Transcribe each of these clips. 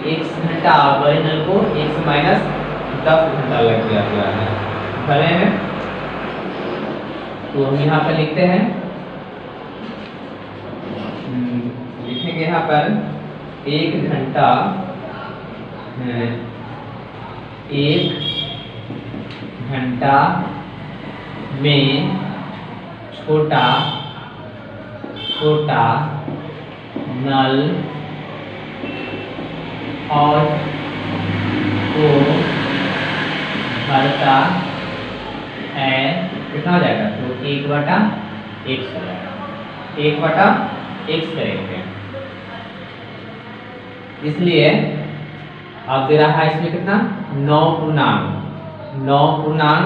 x घंटा बड़े नल को x माइनस 10 घंटा लग गया है भले में। तो हम यहाँ पर लिखते हैं, लिखेंगे यहाँ पर 1 घंटा 1 घंटा में छोटा नल और को भरता है, कितना हो जाएगा? तो 1/x हो जाएगा, 1/x करेंगे। इसलिए अब दे रहा है इसमें कितना? 9 पूर्णांक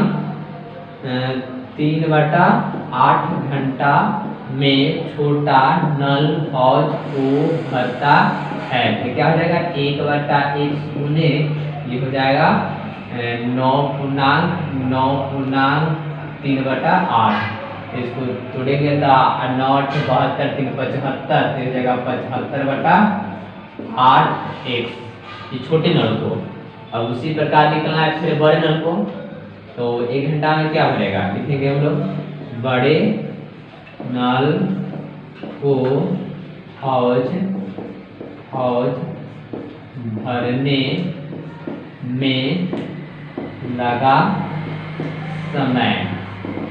3/8 घंटा में छोटा नल हौज को भरता है। तो क्या हो जाएगा? 1/x गुने ये हो जाएगा 9 पूर्णांक 3/8। इसको जोड़ेंगे तो 9 72 3 75, तो हो जाएगा 75/8x, ये छोटे नल को। अब उसी प्रकार निकलना है फिर बड़े नल को। तो 1 घंटा में क्या बनेगा? लिखेंगे हम लोग, बड़े नल को हौज भरने में लगा समय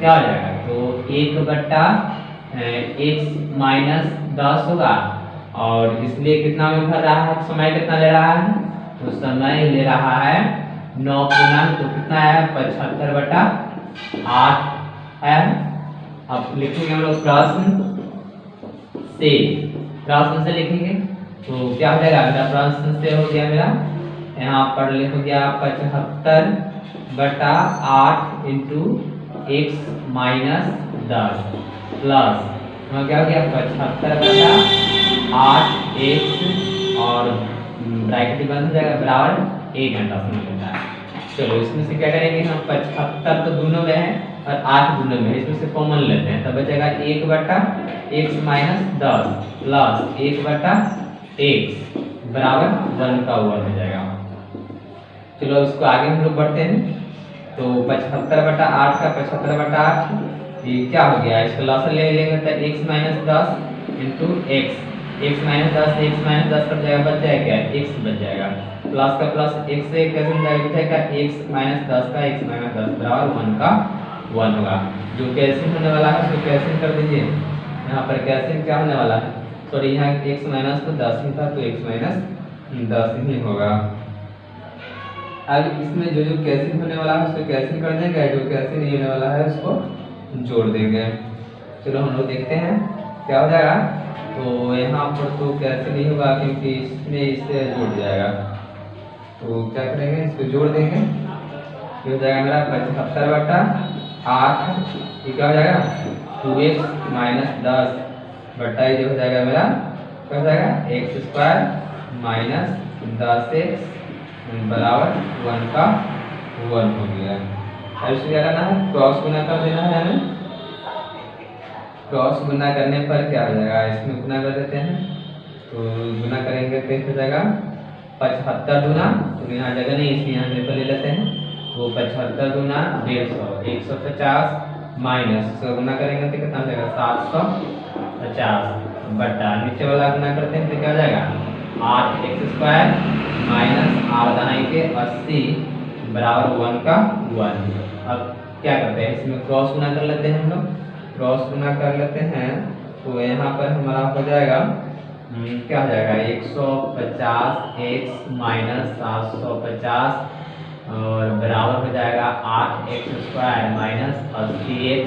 क्या हो जाएगा? तो 1/x माइनस 10 होगा, और इसलिए कितना में भर रहा है? समय कितना ले रहा है? तो समय ले रहा है 9 पूर्णांक, तो कितना है? 75/8 है। अब लिखेंगे हम लोग प्रश्न से लिखेंगे, तो क्या हो जाएगा? मेरा प्रश्न से हो गया, मेरा यहाँ पर लिख गया 75/8 इंटू x माइनस 10 प्लस क्या हो गया? 75/8x और ब्रैकेट बंद हो जाएगा बराबर 1 घंटा समय लेता है। चलो इसमें से क्या करेंगे हम? 75 तो दोनों में है और 8 दोनों में है, इसमें से कॉमन लेते हैं, तब बचेगा 1/x माइनस 10 प्लस 1/x बराबर 1 का 1 हो जाएगा। चलो इसको आगे हम लोग बढ़ते हैं। तो 75/8 का 75/8 ये क्या हो गया? इसको लॉस ले लेंगे तो x minus 10 into x minus 10 cut जाएगा, बच जाएगा क्या? x बच जाएगा, प्लस का प्लस x से कैसे बचेगा? x माइनस 10 का x माइनस 10 बराबर 1 का 1 होगा। जो कैंसिल होने वाला है उसको कैंसिल कर दीजिए। यहाँ पर कैंसिल क्या होने वाला है? सॉरी, यहाँ x माइनस तो 10 ही था, तो x माइनस 10 ही होगा। अब इसमें जो कैंसिल होने वाला है उसको कैंसिल कर देंगे, जो कैंसिल नहीं होने वाला है उसको जोड़ देंगे। चलो हम लोग देखते हैं क्या हो जाएगा। तो यहाँ पर तो कैंसिल नहीं होगा क्योंकि इसमें इससे जुड़ जाएगा, तो क्या करेंगे? इसको जोड़ देंगे, ये हो जाएगा मेरा 75/8, ये क्या हो जाएगा? 2x माइनस 10 बटा ये हो जाएगा मेरा क्या हो जाएगा? x² माइनस 10x बराबर 1 का 1 हो गया। अब इसको क्या करना है? क्रॉस गुना कर देना है हमें। क्रॉस गुना करने पर क्या हो जाएगा? इसमें गुना कर देते हैं, तो गुना करेंगे तो हो जाएगा 75 गुना, तो यहाँ जगह नहीं इसलिए यहाँ मेरे को ले लेते हैं। तो 75 गुना 150 150 माइनस तो गुना करेंगे तो कितना हो जाएगा? 750 बटा नीचे वाला गुना करते हैं तो क्या हो जाएगा? 8x² माइनस 8 बराबर 1 का 1। अब क्या करते हैं? इसमें क्रॉस गुना कर लेते हैं हम लोग, क्रॉस गुना कर लेते हैं तो यहाँ पर हमारा हो जाएगा क्या हो जाएगा? 150x माइनस 750 और बराबर हो जाएगा 8x² माइनस 80x।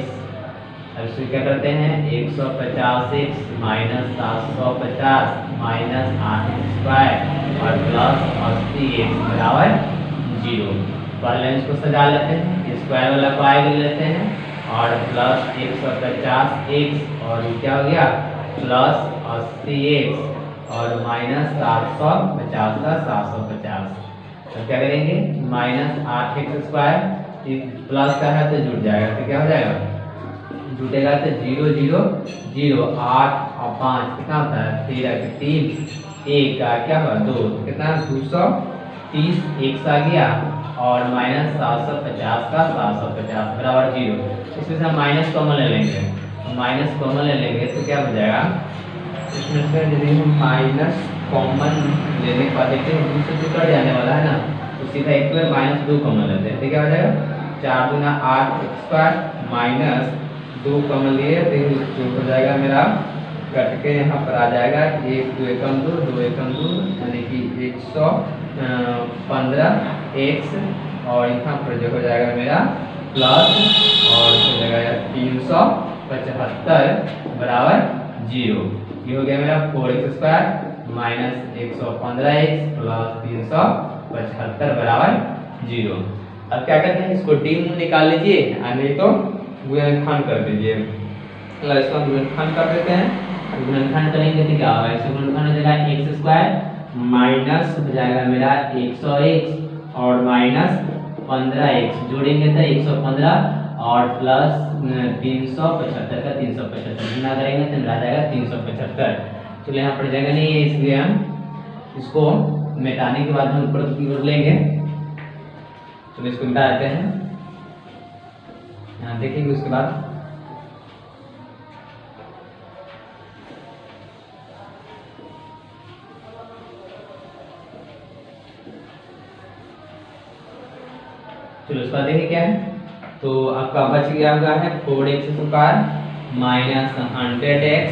अब इसको क्या करते हैं? 150x माइनस 750 माइनस 8x² और प्लस 80x बराबर 0। पहले इसको सजा लेते हैं, स्क्वायर वाला को आगे ले लेते हैं और प्लस 150x और क्या हो गया? प्लस 80x और माइनस 750 का 750। तो क्या करेंगे? माइनस 8x² प्लस का है तो जुड़ जाएगा, तो क्या हो जाएगा? जुटेगा तो 0 0 0 8 और 5 कितना होता है? 13 के 3 एक का क्या हुआ 2, कितना 230 एक आ गया और माइनस 750 का 750 बराबर 0। इसमें से हम माइनस कॉमन ले लेंगे, माइनस कॉमन ले लेंगे तो क्या हो जाएगा, इसमें से यदि हम माइनस कॉमन लेने के बाद देखते हैं 2 से 2 कट जाने वाला है ना, तो सीधा एक बार माइनस 2 कॉमन लेते हैं तो क्या हो जाएगा 4 दूना 8 स्क्वायर माइनस 2 कॉमन लिए तो हो जाएगा मेरा कट के यहाँ पर आ जाएगा 1 2 एकम 2 2 एकम 2 यानी कि 115 x और यहाँ पर जो हो जाएगा मेरा प्लस और हो जाएगा 375 बराबर 0। ये हो गया मेरा 4x square minus 115x plus 375 बराबर 0। अब क्या करते हैं, इसको डी निकाल लीजिए और नहीं तो गुणनखंड कर दीजिए। चलो इसको हम गुणनखंड कर देते हैं, गुणनखंड करेंगे तो क्या होगा, इसको गुणनखंड हो जाएगा x स्क्वायर माइनस हो जाएगा मेरा 100x और माइनस 15x जोड़ेंगे तो 115 और प्लस 375 का 375 गुना करेंगे तो मिला जाएगा 375। चलो यहाँ पर जगह नहीं है इसलिए हम इसको मिटाने के बाद हम ऊपर की ओर लेंगे। चलो इसको मिटा देते हैं, यहाँ देखेंगे उसके बाद चलो उसका देखिए क्या है, तो आपका बच गया हुआ है 4x स्क्वायर माइनस 100x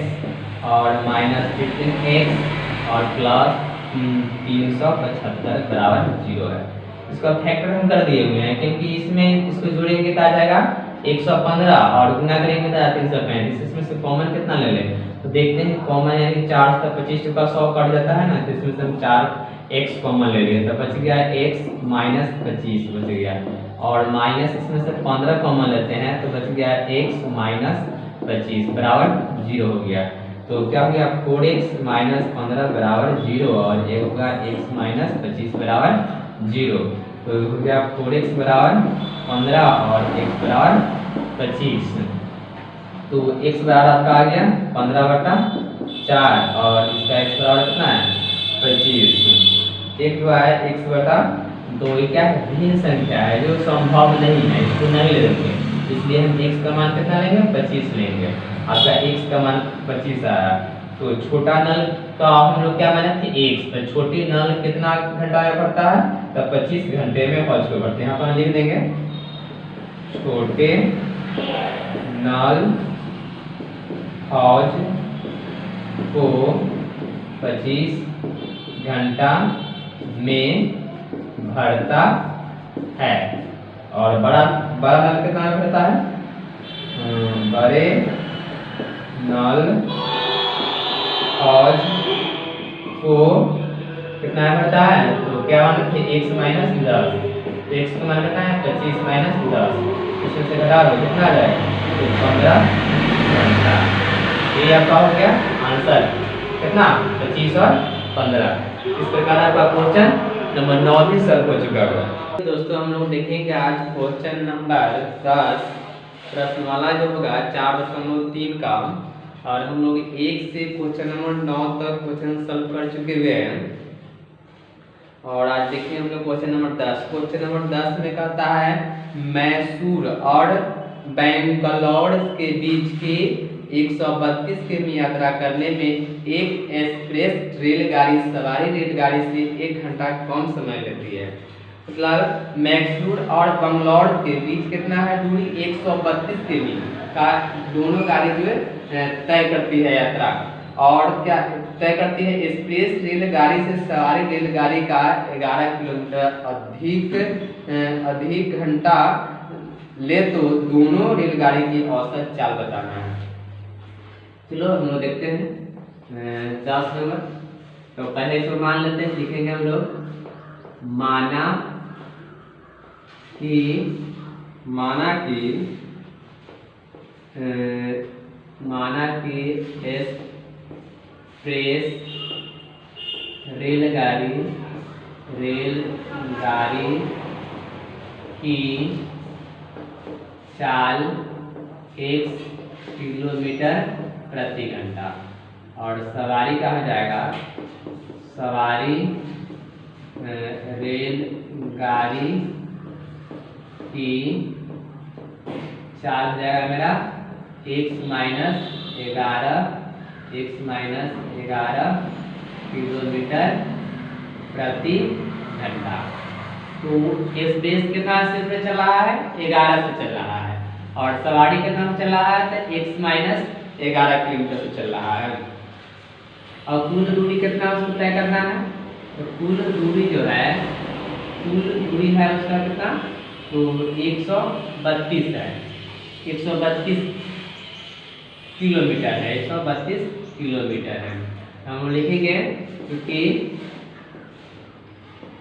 और माइनस 15x और प्लस 375 बराबर 0 है। इसका फैक्टर हम कर दिए हुए हैं क्योंकि इसमें इसको जोड़ेंगे तो आ जाएगा 115 और गुना करेंगे तो 335। इसमें से कॉमन कितना ले लें तो देखते हैं, कॉमन यानी 4 से 25 का 100 कट जाता है ना, तो इसमें से हम 4x कॉमन ले लिए तो बच गया x माइनस 25 बच गया और माइनस इसमें से 15 कॉमन लेते हैं तो बच गया x माइनस 25 बराबर 0 हो गया। तो क्या हो गया 4x माइनस 15 बराबर 0 और एक होगा x माइनस 25 बराबर 0। तो हो गया 4x बराबर 15 और x बराबर 25। तो x बराबर आपका आ गया 15/4 और इसका x बराबर कितना है 25। एक जो है x बटा 2 क्या है भिन्न संख्या है जो संभव नहीं है, इसको नहीं ले सकते, इसलिए हम x का मान कितना लेंगे 25 लेंगे। आपका x का मान 25 आया तो छोटा नल का हम लोग क्या माने थे x, तो छोटी नल कितना घंटा में पड़ता है तो 25 घंटे में हौज को बढ़ते हैं। यहाँ पर लिख देंगे छोटे नल हौज को 25 घंटा में भरता है और बड़ा नल कितना में भरता है, बड़े नल हौज को कितना भरता है तो क्या मान थे x माइनस 10, तो x का मान कितना है 25 माइनस 10, इसमें से घटा दो कितना आ जाएगा तो 15 घंटा। ये आपका हो गया आंसर कितना 25 और 15। इस प्रकार आपका क्वेश्चन नंबर 9 भी सॉल्व हो चुका होगा। दोस्तों हम लोग देखेंगे आज क्वेश्चन नंबर 10 प्रश्नवाला जो होगा 4.3 का, और हम लोग 1 से क्वेश्चन नंबर 9 तक क्वेश्चन सॉल्व कर चुके हुए हैं। और आज देखिए हम लोग क्वेश्चन नंबर 10। क्वेश्चन नंबर 10 में कहता है मैसूर और बेंगलौर के बीच के 132 किमी यात्रा करने में एक एक्सप्रेस रेलगाड़ी सवारी रेलगाड़ी से 1 घंटा कम समय लेती है। मतलब मैसूर और बंगलौर के बीच कितना है दूरी 132 किमी का दोनों गाड़ी जो है तय करती है यात्रा, और क्या तय करती है एक्सप्रेस रेलगाड़ी से सवारी रेलगाड़ी का 11 किलोमीटर अधिक घंटा ले तो दोनों रेलगाड़ी की औसत चाल बताना है। चलो हम लोग देखते हैं 10 नंबर। तो पहले इसको मान लेते हैं, लिखेंगे हम लोग माना कि एक्सप्रेस रेलगाड़ी की चाल 1 किलोमीटर प्रति घंटा और सवारी कहा जाएगा सवारी रेलगाड़ी की चाल हो जाएगा मेरा x-11 किलोमीटर प्रति घंटा। तो इस बेस कितना से चल रहा है, 11 से चल रहा है, और सवारी कितना चल रहा है, तो x-11 किलोमीटर से चल रहा है। और कुल दूरी कितना उसको तय करना है, तो कुल दूरी जो है, कुल दूरी है उसका कितना, तो 132 है, 132 किलोमीटर है, 132 किलोमीटर है। हम लिखेंगे क्योंकि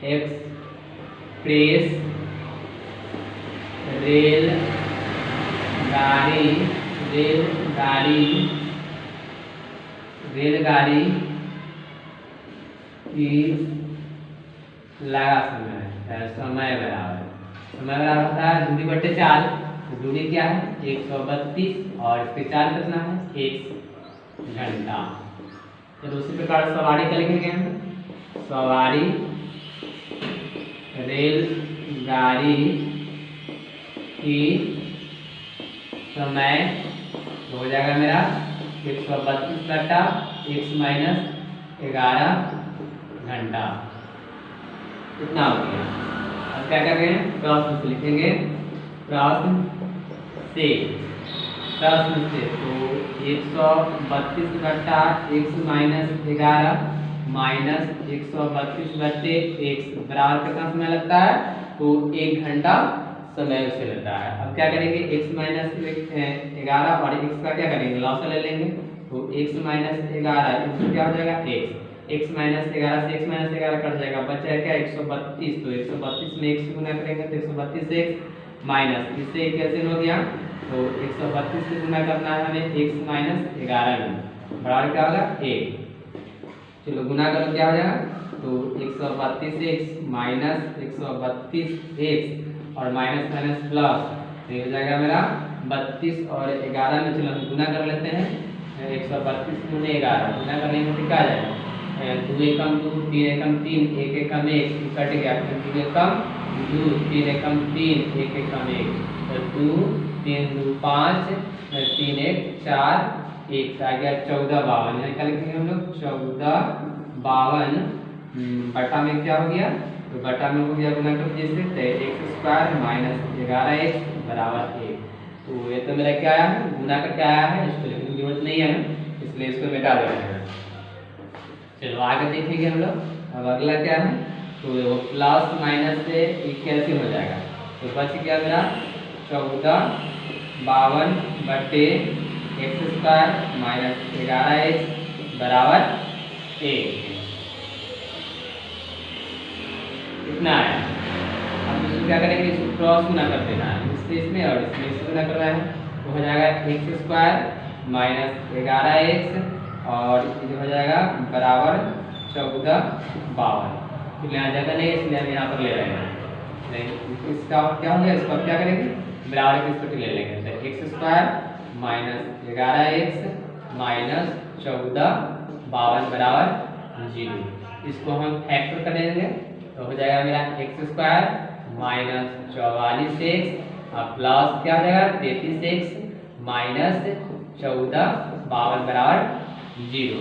एक्सप्रेस रेलगाड़ी की लगा समय बराबर होता है दूरी बटे चाल। तो दूरी क्या है, 132, और इसकी चाल कितना है, 1 घंटा। चलो उसी प्रकार सवारी का लिखेंगे हम, सवारी रेलगाड़ी की समय हो जाएगा मेरा 132 घंटा, x-11 घंटा, इतना हो गया। अब क्या कर रहे हैं, प्रश्न से लिखेंगे, प्रश्न से तो 132 घंटा x-11 माइनस 132 बटे x बराबर कितना समय लगता है, तो 1 घंटा समय उसे लेता है। अब क्या करेंगे, x माइनस 11 और x का क्या करेंगे, लॉस ले लेंगे। तो x माइनस 11 क्या हो जाएगा, x माइनस 11 से x माइनस 11 कट जाएगा, बचा क्या 132। तो 132 में x से गुना करेंगे तो 132 से x माइनस इससे कैंसिल हो गया। तो 132 से गुना करना है हमें x माइनस 11 में, बराबर क्या होगा 1। चलो गुना करो क्या हो जाएगा, तो 132x माइनस 132x और माइनस माइनस प्लस, तो हो जाएगा मेरा 32 और 11 में। चलो हम गुना कर लेते हैं, 132 गुने 11 गुना करने में क्या आ जाएगा, 2 एकम 2, 3 एकम 3, 1 एकम 1 कट गया, 2 एकम 2, 3 एकम 3, 1 एकम 1, तो 2 3 2 5 3 1 4 1 आ गया 1452। यहाँ क्या लिखेंगे हम लोग, 1452 बटा में क्या हो गया, तो बटा में हो गया गुना कर जैसे x² माइनस 11x बराबर 1। तो ये तो मेरा क्या आया है, गुना करके आया है, इसको लिखने की जरूरत नहीं है, इसलिए इसको मिटा देना है। चलो आगे देखेंगे हम लोग। अब अगला क्या है, तो प्लस माइनस से कैंसिल हो जाएगा, तो बच गया मेरा 1452 बटे x² माइनस 11x बराबर 1, इतना है। अब इसको क्या करेंगे, इसको क्रॉस गुना कर देना है, इससे इसमें और इसमें इससे गुना करना है, तो हो जाएगा x² माइनस 11x और ये हो जाएगा बराबर 1452। फिर यहाँ जगह नहीं इसलिए हम यहाँ पर ले रहे हैं, इसका क्या हो गया, इसको क्या करेंगे, बराबर की स्थिति ले लेंगे, तो x² माइनस 11x माइनस 1452 बराबर 0। इसको हम फैक्टर कर देंगे, तो हो जाएगा मेरा x² माइनस 44x और प्लस क्या हो जाएगा 33x माइनस 1452 बराबर 0।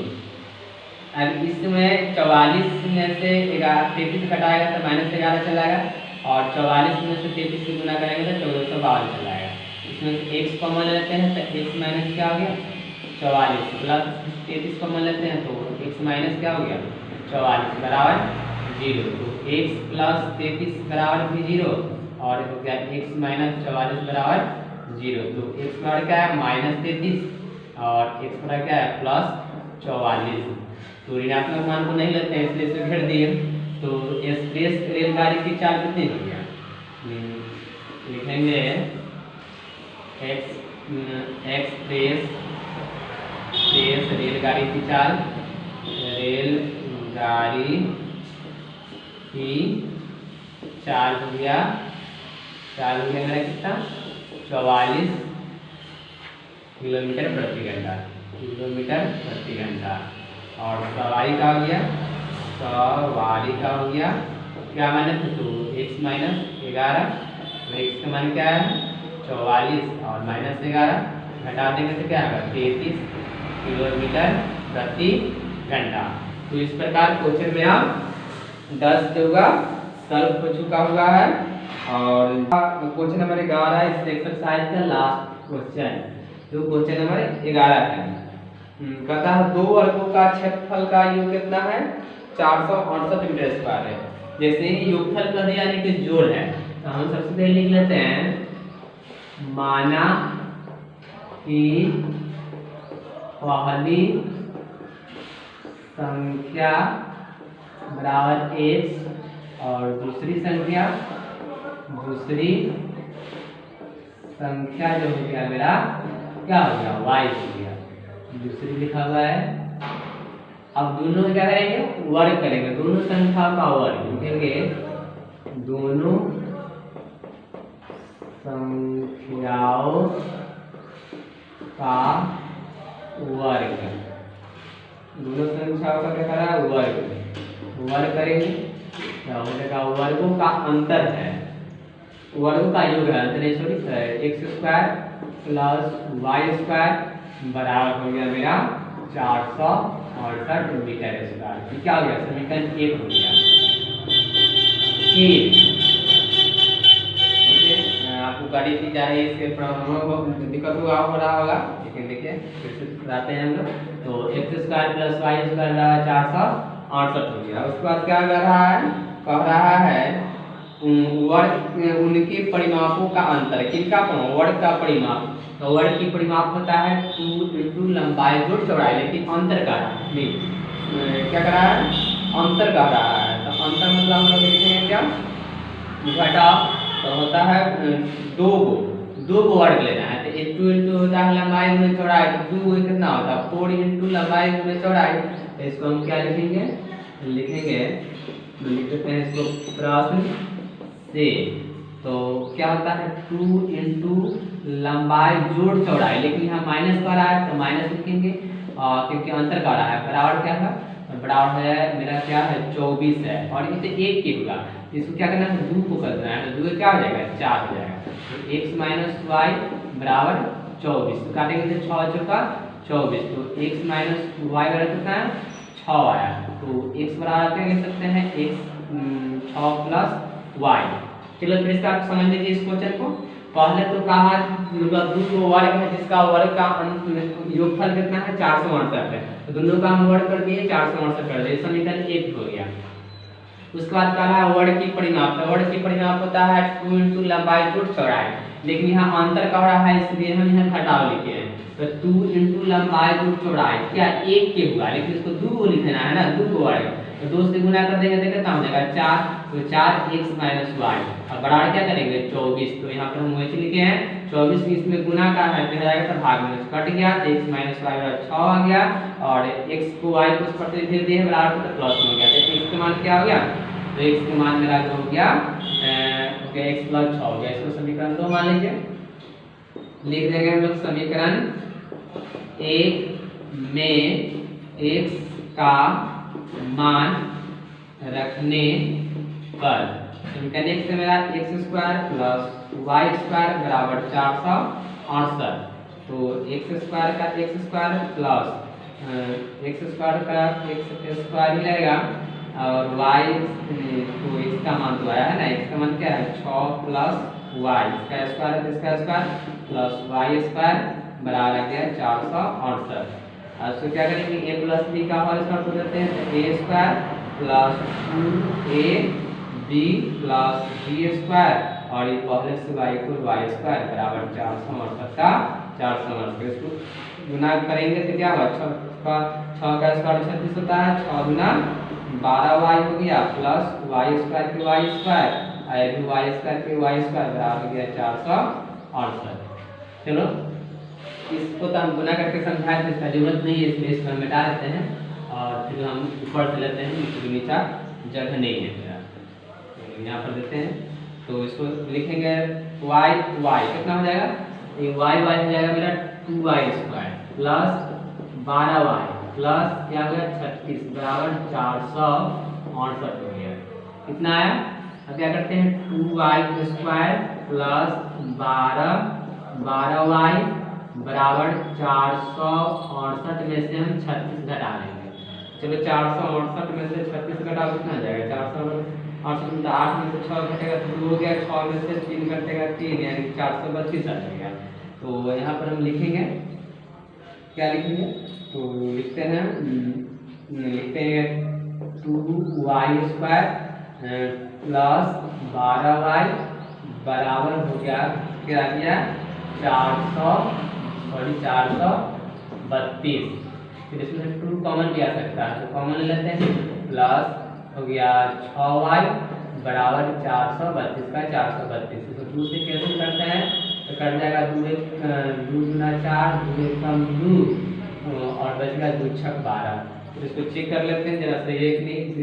अब इसमें 44 में से 33 घटाएगा तो माइनस 11 चला जाएगा, और 44 में से 33 से गुना करेंगे तो 1452 चला जाएगा। इसमें से x कॉमन लेते हैं तो x माइनस क्या हो गया 44 प्लस 33 कॉमन लेते हैं तो x माइनस क्या हो गया 44 बराबर 0। तो x प्लस 33 बराबर भी 0 और हो गया x माइनस 44 बराबर 0। तो x बराबर क्या है माइनस 33 और x बराबर क्या है प्लस 44। तो ऋणात्मक मान को नहीं लेते हैं इसलिए इसे घेर दिए। तो एक्सप्रेस रेलगाड़ी की चाल कितनी हो गया, लिखेंगे एक्सप्रेस रेलगाड़ी की चाल, रेलगाड़ी की चाल हो गया मेरा कितना 44 किलोमीटर प्रति घंटा, और सवारी का हो गया 44 का हो गया, क्या माइनस है 2, x माइनस 11, तो x का मान क्या है 44 और माइनस 11 घटा देंगे तो क्या होगा 33 किलोमीटर प्रति घंटा। तो इस प्रकार क्वेश्चन में आप 10 जो होगा सॉल्व हो चुका हुआ है। और क्वेश्चन नंबर 11 इस एक्सरसाइज का लास्ट क्वेश्चन, जो क्वेश्चन नंबर 11 है। कहता है दो वर्गों का क्षेत्रफल का योग कितना है 468 मीटर स्क्वायर है। जैसे ही योगफल कर दिया यानी कि जोड़ है, तो हम सबसे पहले लिख लेते हैं माना कि पहली संख्या बराबर x और दूसरी संख्या जो हो गया मेरा क्या हो गया y हो गया, दूसरी लिखा हुआ है। अब दोनों क्या करेंगे वर्ग करेंगे, दोनों संख्या का वर्ग लिखेंगे, दोनों संख्याओं का वर्ग, दोनों संख्याओं का क्या करा वर्ग करेंगे, क्या हो जाएगा वर्गों का अंतर है, वर्गों का योग है अंतर sorry x square plus y square बराबर हो गया मेरा 468 मीटर स्क्वायर। क्या हो गया समीकरण 1 हो गया। आपको गाड़ी दी जा रही है, इसके दिक्कत हो रहा होगा, लेकिन देखिए फिर से बताते हैं हम लोग। तो x square plus y square बराबर 468 हो गया। उसके बाद क्या कह रहा है वर्ग उनके परिमापों का अंतर, किनका वर्ग का परिमाप, तो वर्ग की परिमाप होता है 2 इंटू लंबाई जोड़ चौड़ाई, लेकिन अंतर का क्या कर रहा है अंतर कह रहा है। तो अंतर मतलब हम लोग लिखेंगे क्या घटा, तो होता है दो गो वर्ग लेना है, तो 2 इंटू होता है लंबाई गुणे चौड़ाई, तो 2 कितना होता है 4 इंटू लंबाई गुणे चौड़ाई। तो इसको हम क्या लिखेंगे लिख देते हैं इसको प्रश्न से। तो क्या होता है 2 इंटू लंबाई जोड़ चौड़ाई, लेकिन यहाँ माइनस कर रहा है तो माइनस लिखेंगे क्योंकि अंतर कर रहा है। बराबर क्या है बराबर है मेरा क्या है 24 है, और इसे 1 की होगा, इसको क्या करना है 2 को करना है, तो 2 क्या हो जाएगा 4 हो जाएगा। तो x माइनस वाई बराबर 24, तो काटेंगे तो 6 चौका 24, तो x माइनस वाई बराबर कितना है 6 आया। तो x बराबर क्या कह सकते हैं x 6 प्लस y। चलो फिर से आप समझ लीजिए इस क्वेश्चन को। पहले तो कहा दो वर्ग है जिसका वर्ग का योगफल कितना है 468 है, तो दोनों का हम वर्ग कर दिए 468 कर दिए, समीकरण 1 हो गया। उसके बाद कहा वर्ग की परिमाप, तो वर्ग की परिमाप होता है 2 इंटू लंबाई जोड़ चौड़ाई, लेकिन यहाँ अंतर कह रहा है इसलिए हम यहाँ घटाव लिखे हैं। तो 2 इंटू लंबाई जोड़ चौड़ाई क्या 1 के हुआ, लेकिन इसको 2 को लिखना है ना, 2 को वर्ग, तो 2 से गुना कर देंगे तो कितना हो जाएगा 4, तो 4x माइनस वाई, और बराबर क्या करेंगे 24। तो यहाँ पर हम वैसे लिखे हैं 24 इसमें गुना का है तो जाएगा तो भाग में कट गया, तो x माइनस वाई बराबर 6 आ गया, और x को y को उस पर से फिर दिए बराबर तो प्लस हो गया। तो x का मान क्या हो गया, तो x का मान मेरा जो हो गया x प्लस 6 हो गया। इसको समीकरण 2 मान लीजिए, लिख देंगे हम लोग समीकरण 1 में x का मान रखने पर समीकरण 1 से मेरा x square plus y square बराबर 468, तो x स्क्वायर का x square plus x square का x स्क्वायर ही रहेगा, और y तो x का मान तो आया है ना, x का मान क्या है 6 प्लस y, इसका स्क्वायर है तो इसका स्क्वायर प्लस y स्क्वायर बराबर आ गया 468। अब इसको क्या करेंगे a प्लस b का होल स्क्वायर कर देते हैं, तो a square plus 2ab plus b square, और ये पहले से y को y स्क्वायर बराबर 468 का 468। इसको गुना करेंगे तो क्या होगा 6 का स्क्वायर 36 होता है, 6 गुना 12y हो गया प्लस y स्क्वायर के y स्क्वायर, और y स्क्वायर के y स्क्वायर बराबर हो गया 468। चलो इसको तो हम गुना करके समझाए थे, इसका जरूरत नहीं है इसलिए इसको हम मिटा देते हैं, और फिर हम ऊपर से लेते हैं क्योंकि नीचा जगह नहीं है मेरा, तो यहाँ पर देते हैं। तो इसको लिखेंगे y कितना हो जाएगा, ये y हो जाएगा मेरा 2y square plus 12y plus क्या हो गया 36 बराबर 68 हो गया। कितना आया? अब क्या करते हैं 2y² प्लस 12y बराबर 468 में से हम 36 घटा लेंगे। चलो 468 में से 36 घटाओ कितना आ जाएगा? 468 में 8 में से 6 घटेगा तो 2 हो गया, 6 में से 3 घटेगा 3, यानी 432 आ जाएगा। तो यहाँ पर हम लिखेंगे, क्या लिखेंगे? तो लिखते हैं 2y² प्लस 12y बराबर हो गया, क्या गया? 432। फिर इसमें से 2 कॉमन भी आ सकता है, तो कॉमन लेते हैं, प्लस हो गया 6y बराबर 432 का 432। इसको 2 से कैंसिल करते हैं तो कट जाएगा 2 गुना 4, 2 एक कम 2 और बचेगा 2 छक 12। तो इसको चेक कर लेते हैं जरा से, एक नहीं 2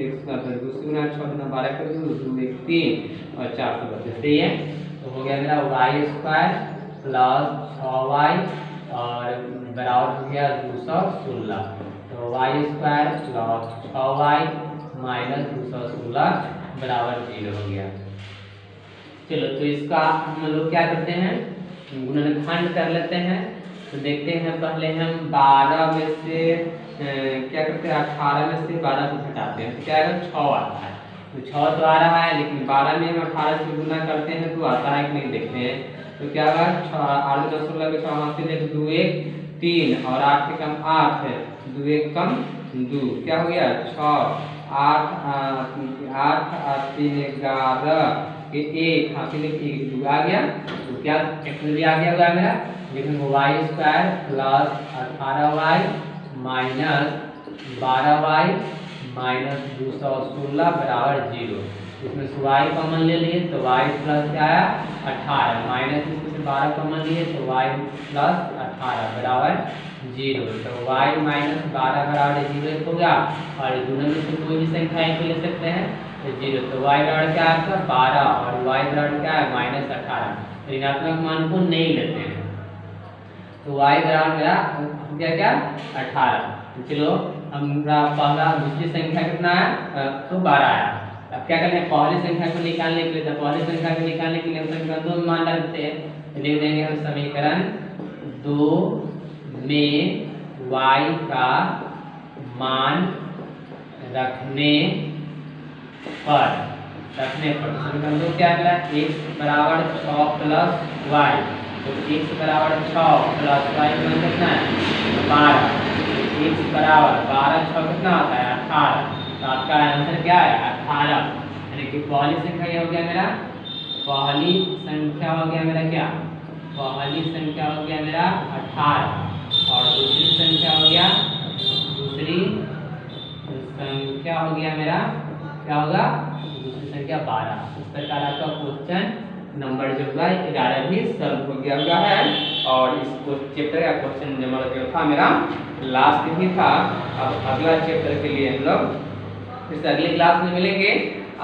गुना 6 गुना 12 कर दो, 2 एक 3 और 432 सही है। तो हो गया मेरा y² प्लस 6y और बराबर हो गया 216। तो y² प्लस 6y माइनस 216 बराबर 0 हो गया। चलो तो इसका हम लोग क्या करते हैं, गुणनखंड कर लेते हैं। तो देखते हैं पहले हम 12 में से क्या करते हैं, 18 में से 12 को घटाते हैं तो क्या आएगा? 6 आता है। तो 6 तो आ रहा है, लेकिन 12 में हम 18 से गुना करते हैं तो आता है कि नहीं देखते हैं। तो क्या होगा? 8 10 16 के 6 हाथ से 2 1 3 और 8 के कम 8 है, 2 एक कम 2, क्या हो गया? 6 8 8 3 11 के 1 हाथ से 1 2 आ गया। तो क्या एक्चुअली आ गया होगा मेरा? लेकिन y² plus 18y minus 12y minus 216 बराबर 0। इसमें से y कॉमन ले लिए तो y प्लस क्या आया? 18 माइनस इसमें से 12 कॉमन लिए तो y प्लस 18 बराबर 0। तो y माइनस 12 बराबर 0 हो गया, और दोनों में से कोई भी संख्या एक ले सकते हैं तो 0। तो y बराबर क्या है? 12 और y बराबर क्या है? माइनस 18। ऋणात्मक मान को नहीं लेते हैं तो y बराबर मेरा क्या क्या? 18। तो चलो हमारा पहला दूसरी संख्या कितना है? तो 12 आया। अब क्या करते हैं, पहली संख्या को निकालने के लिए, तो पहली संख्या को निकालने के लिए हम समीकरण 2 में मान रखते हैं। तो लिख देंगे हम समीकरण 2 में y का मान रखने पर समीकरण 2 क्या है? x बराबर 6 प्लस y। तो x बराबर 6 प्लस y कितना है? 12। x बराबर 12 6 कितना होता है? 18। तो आपका आंसर क्या है? 18। यानी कि पहली संख्या क्या हो गया मेरा? पहली संख्या हो गया मेरा क्या? पहली संख्या हो गया मेरा 18 और दूसरी संख्या हो गया, दूसरी संख्या हो गया मेरा क्या होगा? दूसरी संख्या 12। इस प्रकार आपका क्वेश्चन नंबर जो होगा 11 भी सॉल्व हो गया हुआ है। और इस चैप्टर का क्वेश्चन नंबर जो था मेरा लास्ट ही था। अब अगला चैप्टर के लिए हम लोग फिर अगली क्लास में मिलेंगे।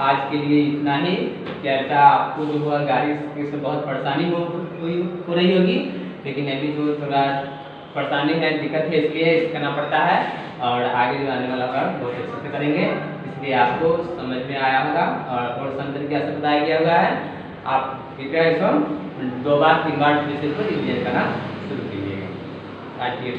आज के लिए इतना ही। क्या आपको जो हुआ गाड़ी से बहुत परेशानी हो रही होगी, लेकिन अभी जो थोड़ा परेशानी है, दिक्कत है, इसलिए करना पड़ता है। और आगे जो आने वाला काम बहुत अच्छे से करेंगे, इसलिए आपको समझ में आया होगा और समझ कैसे बताया गया हुआ है। आप कृपया इसको 2 बार 3 बार बेसिस पर रिवीजन करना शुरू कीजिएगा। आज के लिए